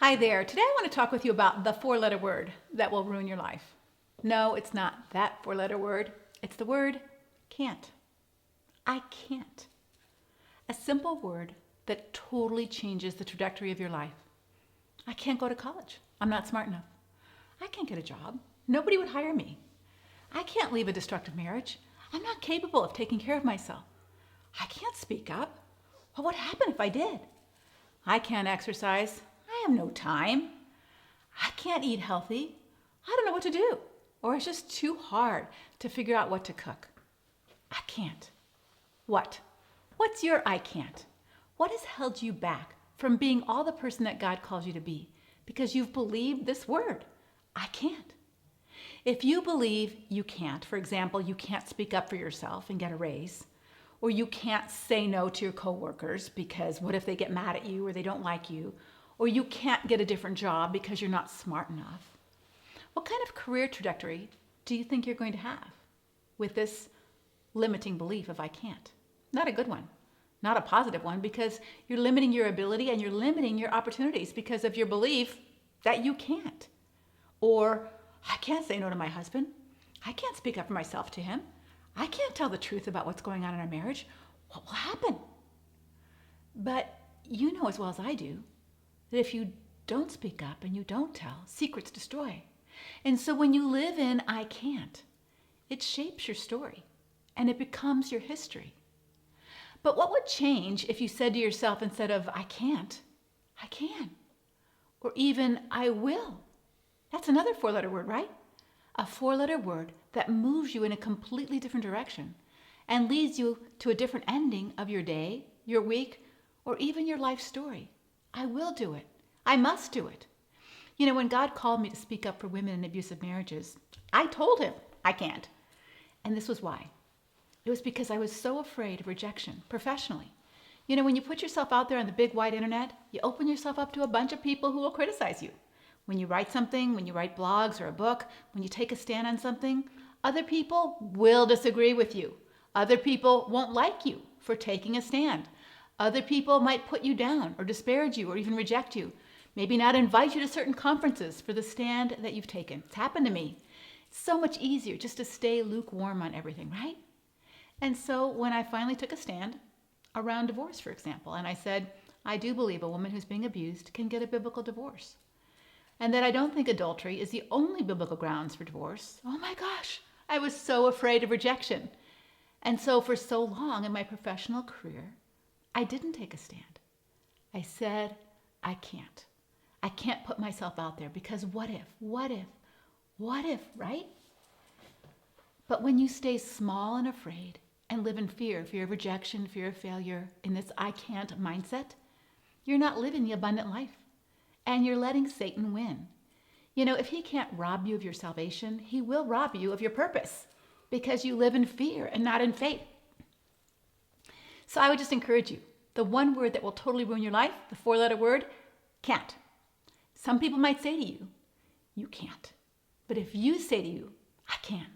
Hi there. Today I want to talk with you about the four-letter word that will ruin your life. No, it's not that four-letter word. It's the word can't. I can't. A simple word that totally changes the trajectory of your life. I can't go to college. I'm not smart enough. I can't get a job. Nobody would hire me. I can't leave a destructive marriage. I'm not capable of taking care of myself. I can't speak up. What would happen if I did? I can't exercise. I have no time. I can't eat healthy. I don't know what to do. Or it's just too hard to figure out what to cook. I can't. What? What's your I can't? What has held you back from being all the person that God calls you to be? Because you've believed this word, I can't. If you believe you can't, for example, you can't speak up for yourself and get a raise, or you can't say no to your coworkers because what if they get mad at you or they don't like you, or you can't get a different job because you're not smart enough, what kind of career trajectory do you think you're going to have with this limiting belief of I can't? Not a good one, not a positive one, because you're limiting your ability and you're limiting your opportunities because of your belief that you can't. Or I can't say no to my husband. I can't speak up for myself to him. I can't tell the truth about what's going on in our marriage. What will happen? But you know as well as I do that if you don't speak up and you don't tell, secrets destroy. And so when you live in I can't, it shapes your story and it becomes your history. But what would change if you said to yourself instead of I can't, I can? Or even I will? That's another four-letter word, right? A four-letter word that moves you in a completely different direction and leads you to a different ending of your day, your week, or even your life story. I will do it. I must do it. You know, when God called me to speak up for women in abusive marriages, I told him I can't. And this was why. It was because I was so afraid of rejection professionally. You know, when you put yourself out there on the big wide internet, you open yourself up to a bunch of people who will criticize you. When you write something, when you write blogs or a book, when you take a stand on something, other people will disagree with you. Other people won't like you for taking a stand. Other people might put you down or disparage you or even reject you. Maybe not invite you to certain conferences for the stand that you've taken. It's happened to me. It's so much easier just to stay lukewarm on everything, right? And so when I finally took a stand around divorce, for example, and I said, I do believe a woman who's being abused can get a biblical divorce. And that I don't think adultery is the only biblical grounds for divorce. Oh my gosh, I was so afraid of rejection. And so for so long in my professional career, I didn't take a stand. I said, I can't. I can't put myself out there because what if, right? But when you stay small and afraid and live in fear of rejection, fear of failure, in this I can't mindset, you're not living the abundant life. And you're letting Satan win. You know, if he can't rob you of your salvation, he will rob you of your purpose because you live in fear and not in faith. So I would just encourage you, the one word that will totally ruin your life, the four-letter word, can't. Some people might say to you, you can't. But if you say to you, I can,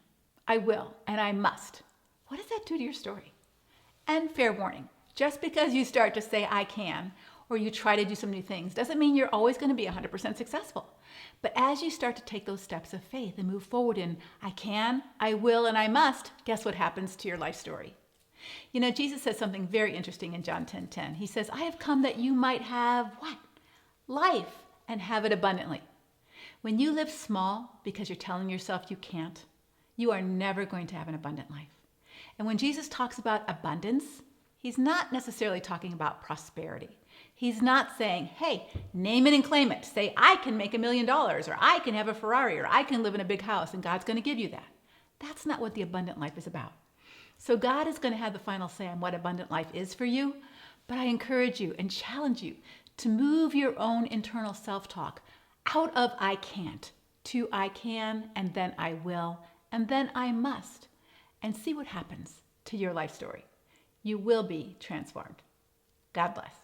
I will, and I must, what does that do to your story? And fair warning, just because you start to say I can, or you try to do some new things, doesn't mean you're always going to be 100% successful. But as you start to take those steps of faith and move forward in I can, I will, and I must, guess what happens to your life story? You know, Jesus says something very interesting in John 10:10. He says, I have come that you might have what? Life, and have it abundantly. When you live small because you're telling yourself you can't, you are never going to have an abundant life. And when Jesus talks about abundance, he's not necessarily talking about prosperity. He's not saying, hey, name it and claim it. Say, I can make $1 million, or I can have a Ferrari, or I can live in a big house, and God's going to give you that. That's not what the abundant life is about. So God is going to have the final say on what abundant life is for you, but I encourage you and challenge you to move your own internal self-talk out of I can't to I can, and then I will, and then I must, and see what happens to your life story. You will be transformed. God bless.